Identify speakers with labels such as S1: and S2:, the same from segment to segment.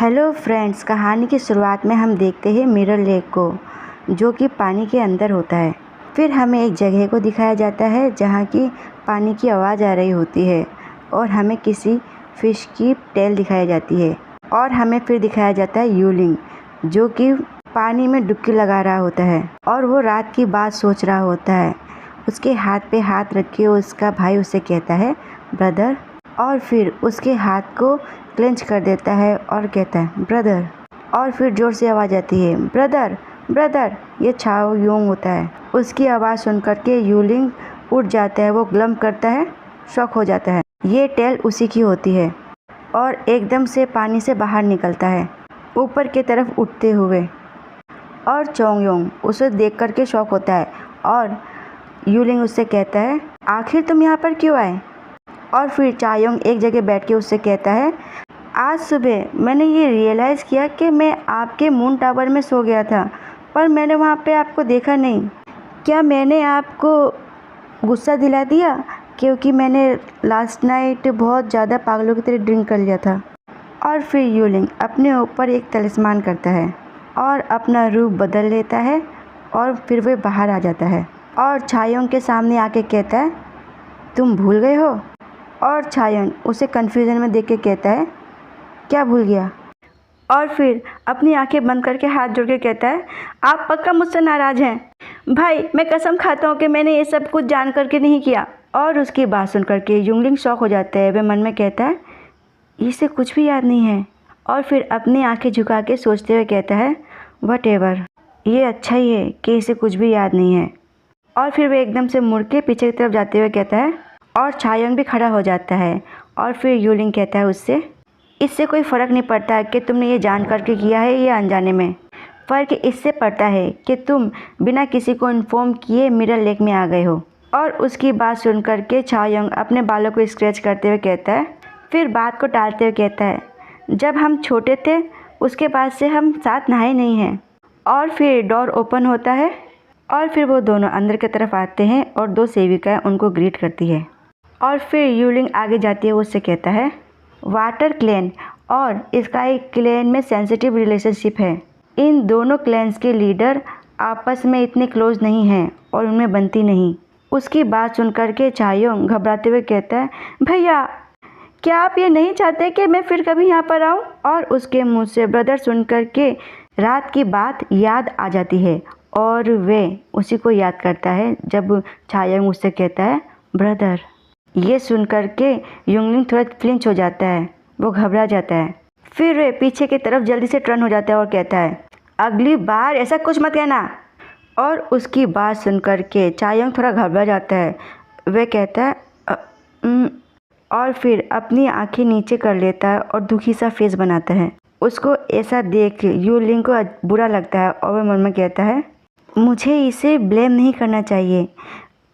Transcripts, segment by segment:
S1: Hello friends, कहानी की शुरुआत में हम देखते हैं मिरर लेक को, जो कि पानी के अंदर होता है। फिर हमें एक जगह को दिखाया जाता है जहाँ की पानी की आवाज़ आ रही होती है और हमें किसी फ़िश की टेल दिखाई जाती है। और हमें फिर दिखाया जाता है यूलिंग, जो कि पानी में डुबकी लगा रहा होता है और वो रात की बात सोच रहा होता है। उसके हाथ पे हाथ रख के उसका भाई उसे कहता है ब्रदर, और फिर उसके हाथ को क्लेंच कर देता है और कहता है ब्रदर। और फिर ज़ोर से आवाज़ आती है ब्रदर ब्रदर। ये छाओ योंग होता है। उसकी आवाज़ सुन कर के यूलिंग उठ जाता है, वो ग्लम्प करता है, शॉक हो जाता है। ये टेल उसी की होती है और एकदम से पानी से बाहर निकलता है ऊपर की तरफ उठते हुए। और चोंग योंग उसे देख कर के शॉक होता है और यूलिंग उससे कहता है आखिर तुम यहाँ पर क्यों आए। और फिर चायोंग एक जगह बैठ के उससे कहता है आज सुबह मैंने ये रियलाइज़ किया कि मैं आपके मून टावर में सो गया था, पर मैंने वहाँ पे आपको देखा नहीं। क्या मैंने आपको गुस्सा दिला दिया क्योंकि मैंने लास्ट नाइट बहुत ज़्यादा पागलों की तरह ड्रिंक कर लिया था। और फिर यूलिंग अपने ऊपर एक तलिस्मान करता है और अपना रूप बदल लेता है और फिर वह बाहर आ जाता है और चायोंग के सामने आके कहता है तुम भूल गए हो। और चायोंग उसे कन्फ्यूज़न में देख के कहता है क्या भूल गया। और फिर अपनी आंखें बंद करके हाथ जोड़ के कहता है आप पक्का मुझसे नाराज़ हैं भाई, मैं कसम खाता हूँ कि मैंने ये सब कुछ जान करके नहीं किया। और उसकी बात सुन करके यूलिंग शॉक हो जाता है। वह मन में कहता है इसे कुछ भी याद नहीं है। और फिर अपनी आंखें झुका के सोचते हुए कहता है व्हाटएवर, ये अच्छा ही है कि इसे कुछ भी याद नहीं है। और फिर वह एकदम से मुड़ के पीछे की तरफ जाते हुए कहता है और चायोंग भी खड़ा हो जाता है। और फिर यूलिंग कहता है उससे इससे कोई फ़र्क नहीं पड़ता है कि तुमने ये जान करके किया है या अनजाने में। फ़र्क इससे पड़ता है कि तुम बिना किसी को इन्फॉर्म किए मिरर लेक में आ गए हो। और उसकी बात सुन करके चायोंग अपने बालों को स्क्रैच करते हुए कहता है, फिर बात को टालते हुए कहता है जब हम छोटे थे उसके बाद से हम साथ नहाए नहीं हैं। और फिर डोर ओपन होता है और फिर वो दोनों अंदर की तरफ आते हैं और दो सेविकाएं उनको ग्रीट करती है। और फिर यूलिंग आगे जाती है, वो उससे कहता है वाटर क्लैन और स्काई क्लैन में सेंसिटिव रिलेशनशिप है। इन दोनों क्लैन्स के लीडर आपस में इतने क्लोज नहीं हैं और उनमें बनती नहीं। उसकी बात सुन कर के चायोंग घबराते हुए कहता है भैया, क्या आप ये नहीं चाहते कि मैं फिर कभी यहाँ पर आऊँ। और उसके मुंह से ब्रदर सुन कर के रात की बात याद आ जाती है और वे उसी को याद करता है जब चायोंग उससे कहता है ब्रदर। ये सुन कर के यूलिंग थोड़ा फ्लिंच हो जाता है, वो घबरा जाता है। फिर वे पीछे की तरफ जल्दी से टर्न हो जाता है और कहता है अगली बार ऐसा कुछ मत कहना। और उसकी बात सुन कर के चायोंग थोड़ा घबरा जाता है। वह कहता है और फिर अपनी आंखें नीचे कर लेता है और दुखी सा फेस बनाता है। उसको ऐसा देख यूलिंग को बुरा लगता है और वह मन में कहता है मुझे इसे ब्लेम नहीं करना चाहिए,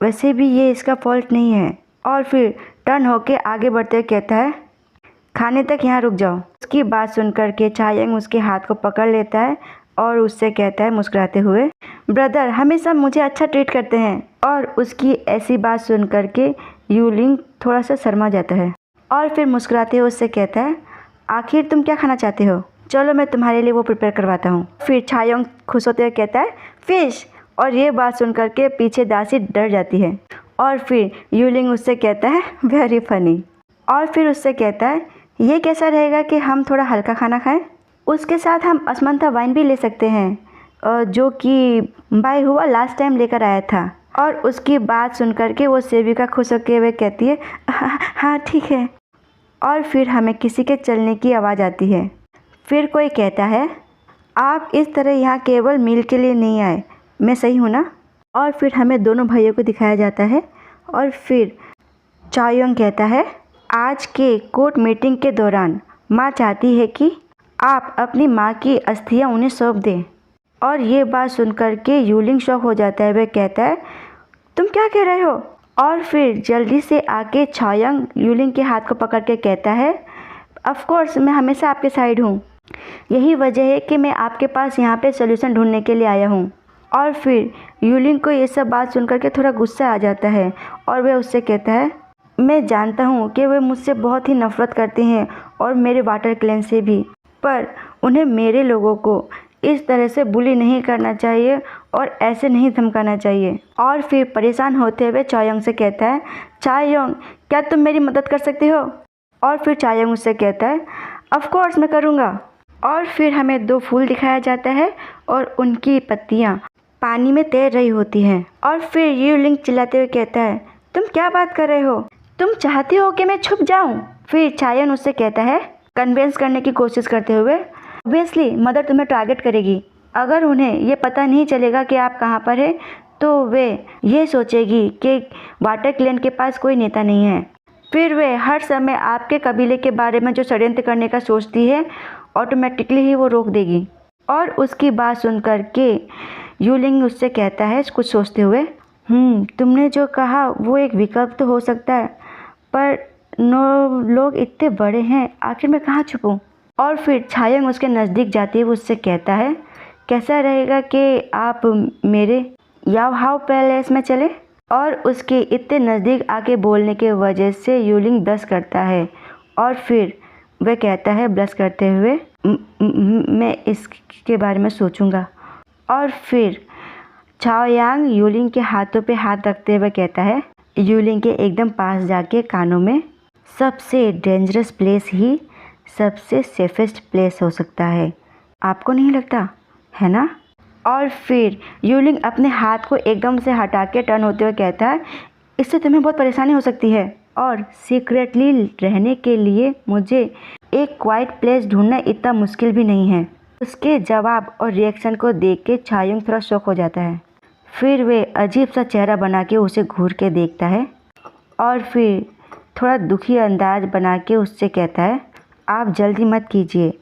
S1: वैसे भी ये इसका फॉल्ट नहीं है। और फिर टर्न होके आगे बढ़ते कहता है खाने तक यहाँ रुक जाओ। उसकी बात सुन कर के चायोंग उसके हाथ को पकड़ लेता है और उससे कहता है मुस्कुराते हुए ब्रदर हमेशा मुझे अच्छा ट्रीट करते हैं। और उसकी ऐसी बात सुन कर के यूलिंग थोड़ा सा शर्मा जाता है और फिर मुस्कुराते हुए उससे कहता है आखिर तुम क्या खाना चाहते हो, चलो मैं तुम्हारे लिए वो प्रिपेयर करवाता हूँ। फिर चायोंग खुश होते हुए कहता है फ़िश। और ये बात सुन कर के पीछे दासी डर जाती है। और फिर यूलिंग उससे कहता है वेरी फनी। और फिर उससे कहता है ये कैसा रहेगा कि हम थोड़ा हल्का खाना खाएं, उसके साथ हम असमंथा वाइन भी ले सकते हैं जो कि बाय हुआ लास्ट टाइम लेकर आया था। और उसकी बात सुन कर के वो सेविका खुश होकर वे कहती है हाँ ठीक है। और फिर हमें किसी के चलने की आवाज़ आती है। फिर कोई कहता है आप इस तरह यहाँ केवल मील के लिए नहीं आए, मैं सही हूँ ना। और फिर हमें दोनों भाइयों को दिखाया जाता है। और फिर चायोंग कहता है आज के कोर्ट मीटिंग के दौरान माँ चाहती है कि आप अपनी माँ की अस्थियाँ उन्हें सौंप दें। और ये बात सुन कर के यूलिंग शॉक हो जाता है। वह कहता है तुम क्या कह रहे हो। और फिर जल्दी से आके चायोंग यूलिंग के हाथ को पकड़ के कहता है ऑफ कोर्स मैं हमेशा आपके साइड हूँ, यही वजह है कि मैं आपके पास यहाँ पे सोल्यूशन ढूंढने के लिए आया हूँ। और फिर यूलिंग को ये सब बात सुन कर के थोड़ा गुस्सा आ जाता है और वह उससे कहता है मैं जानता हूँ कि वे मुझसे बहुत ही नफ़रत करते हैं और मेरे वाटर क्लैन से भी, पर उन्हें मेरे लोगों को इस तरह से बुली नहीं करना चाहिए और ऐसे नहीं धमकाना चाहिए। और फिर परेशान होते हुए चायोंग से कहता है, चायोंग क्या तुम मेरी मदद कर सकते हो? और फिर चायोंग उससे कहता है, ऑफ कोर्स मैं करूँगा। और फिर हमें 2 फूल दिखाया जाता है और उनकी पत्तियाँ पानी में तैर रही होती हैं। और फिर यूलिंग चिल्लाते हुए कहता है, तुम क्या बात कर रहे हो? तुम चाहती हो कि मैं छुप जाऊं? फिर चायोंग उससे कहता है, कन्विंस करने की कोशिश करते हुए, ऑब्वियसली मदर तुम्हें टारगेट करेगी। अगर उन्हें ये पता नहीं चलेगा कि आप कहाँ पर हैं तो वे ये सोचेगी कि वाटर क्लेन के पास कोई नेता नहीं है। फिर वे हर समय आपके कबीले के बारे में जो षड्यंत्र करने का सोचती है ऑटोमेटिकली ही वो रोक देगी। और उसकी बात सुनकर के यूलिंग उससे कहता है कुछ सोचते हुए, तुमने जो कहा वो एक विकल्प तो हो सकता है, पर 9 लोग इतने बड़े हैं, आखिर मैं कहाँ छुपूं? और फिर चायोंग उसके नज़दीक जाती है, वो उससे कहता है, कैसा रहेगा कि आप मेरे याओहाओ पैलेस में चले? और उसके इतने नज़दीक आके बोलने के वजह से यूलिंग ब्लश करता है और फिर वह कहता है ब्लश करते हुए, मैं इसके बारे में सोचूंगा। और फिर चाओयांग यूलिंग के हाथों पे हाथ रखते हुए कहता है, यूलिंग के एकदम पास जाके कानों में, सबसे डेंजरस प्लेस ही सबसे सेफेस्ट प्लेस हो सकता है, आपको नहीं लगता है ना? और फिर यूलिंग अपने हाथ को एकदम से हटा के टर्न होते हुए कहता है, इससे तुम्हें बहुत परेशानी हो सकती है और सीक्रेटली रहने के लिए मुझे एक क्वाइट प्लेस ढूंढना इतना मुश्किल भी नहीं है। उसके जवाब और रिएक्शन को देख के चायोंग थोड़ा शॉक हो जाता है। फिर वे अजीब सा चेहरा बना के उसे घूर के देखता है और फिर थोड़ा दुखी अंदाज बना के उससे कहता है, आप जल्दी मत कीजिए,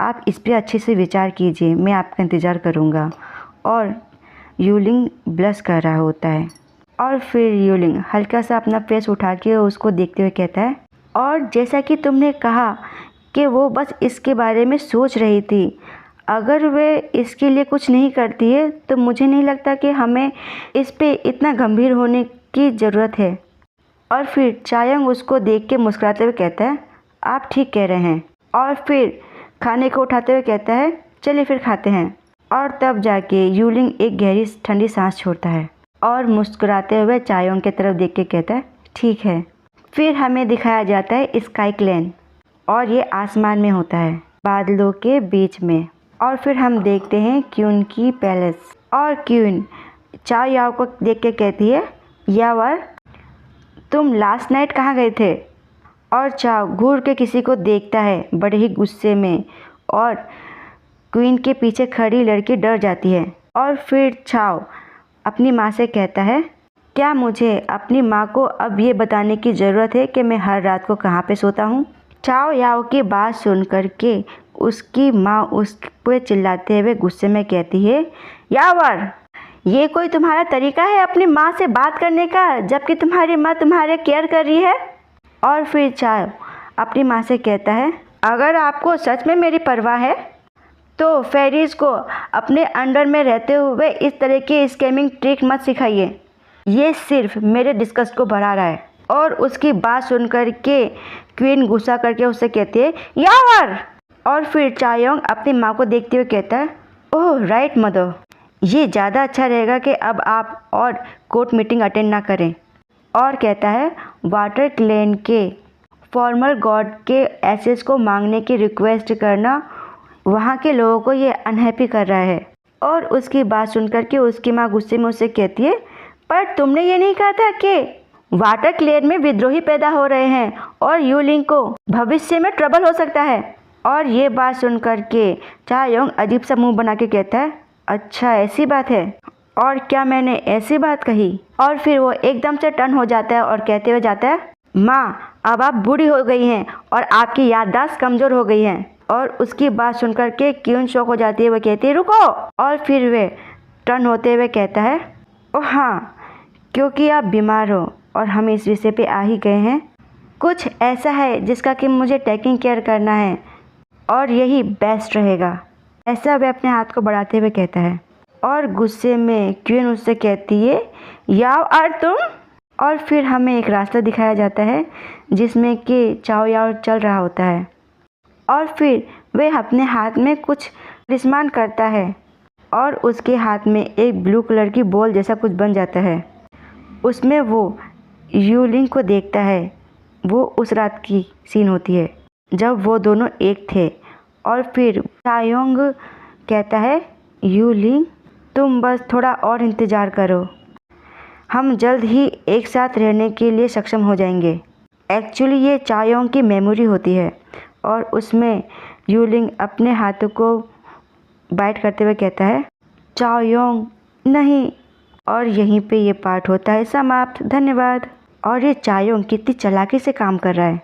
S1: आप इस पर अच्छे से विचार कीजिए, मैं आपका इंतज़ार करूँगा। और यूलिंग ब्लश कर रहा होता है और फिर यूलिंग हल्का सा अपना फेस उठा के उसको देखते हुए कहता है, और जैसा कि तुमने कहा कि वो बस इसके बारे में सोच रही थी, अगर वे इसके लिए कुछ नहीं करती है तो मुझे नहीं लगता कि हमें इस पे इतना गंभीर होने की ज़रूरत है। और फिर चायोंग उसको देख के मुस्कुराते हुए कहता है, आप ठीक कह रहे हैं। और फिर खाने को उठाते हुए कहता है, चलिए फिर खाते हैं। और तब जाके यूलिंग एक गहरी ठंडी सांस छोड़ता है और मुस्कुराते हुए चायोंग की तरफ देख के कहता है, ठीक है। फिर हमें दिखाया जाता है स्काई क्लेन और ये आसमान में होता है, बादलों के बीच में। और फिर हम देखते हैं क्यून की पैलेस और क्यून चाओ याओ को देख के कहती है, यावर तुम लास्ट नाइट कहाँ गए थे? और चाओ घूर के किसी को देखता है बड़े ही गुस्से में और क्वीन के पीछे खड़ी लड़की डर जाती है। और फिर चाओ अपनी माँ से कहता है, क्या मुझे अपनी माँ को अब ये बताने की ज़रूरत है कि मैं हर रात को कहाँ पे सोता हूँ? चाओ याओ की बात सुन कर के उसकी माँ उस पे चिल्लाते हुए गुस्से में कहती है, यावर ये कोई तुम्हारा तरीका है अपनी माँ से बात करने का, जबकि तुम्हारी माँ तुम्हारे केयर कर रही है? और फिर चाओ अपनी माँ से कहता है, अगर आपको सच में मेरी परवाह है तो फेरीज को अपने अंडर में रहते हुए इस तरह की स्कैमिंग ट्रिक मत सिखाइए, ये सिर्फ मेरे डिस्गस्ट को बढ़ा रहा है। और उसकी बात सुनकर के क्वीन गुस्सा करके उससे कहती है, यावर। और फिर चायोंग अपनी माँ को देखते हुए कहता है, ओह राइट मदर, ये ज़्यादा अच्छा रहेगा कि अब आप और कोर्ट मीटिंग अटेंड ना करें। और कहता है, वाटर क्लेन के फॉर्मल गॉड के एसेस को मांगने की रिक्वेस्ट करना वहाँ के लोगों को ये अनहैप्पी कर रहा है। और उसकी बात सुनकर के उसकी माँ गुस्से में उससे कहती है, पर तुमने ये नहीं कहा था कि वाटर क्लेन में विद्रोही पैदा हो रहे हैं और यूलिंग को भविष्य में ट्रबल हो सकता है? और ये बात सुनकर के चायोंग अजीब सा मुंह बना के कहता है, अच्छा ऐसी बात है, और क्या मैंने ऐसी बात कही? और फिर वो एकदम से टर्न हो जाता है और कहते हुए जाता है, माँ अब आप बूढ़ी हो गई हैं और आपकी याददाश्त कमज़ोर हो गई है। और उसकी बात सुनकर के क्यून शॉक हो जाती है, वह कहती है, रुको। और फिर वे टर्न होते हुए कहता है, ओह हाँ, क्योंकि आप बीमार हो और हम इस विषय पे आ ही गए हैं, कुछ ऐसा है जिसका कि मुझे टेकिंग केयर करना है और यही बेस्ट रहेगा, ऐसा वह अपने हाथ को बढ़ाते हुए कहता है। और गुस्से में क्वीन उससे कहती है, याओ और तुम? और फिर हमें एक रास्ता दिखाया जाता है जिसमें कि चाओ याओ चल रहा होता है। और फिर वह अपने हाथ में कुछ तलिस्मान करता है और उसके हाथ में एक ब्लू कलर की बॉल जैसा कुछ बन जाता है। उसमें वो यूलिंग को देखता है। वो उस रात की सीन होती है जब वो दोनों एक थे। और फिर चायोंग कहता है, यूलिंग तुम बस थोड़ा और इंतज़ार करो, हम जल्द ही एक साथ रहने के लिए सक्षम हो जाएंगे। एक्चुअली ये चायोंग की मेमोरी होती है और उसमें यूलिंग अपने हाथों को बाइट करते हुए कहता है, चायोंग नहीं। और यहीं पे ये पार्ट होता है समाप्त। धन्यवाद। और ये चायोंग कितनी चालाकी से काम कर रहा है।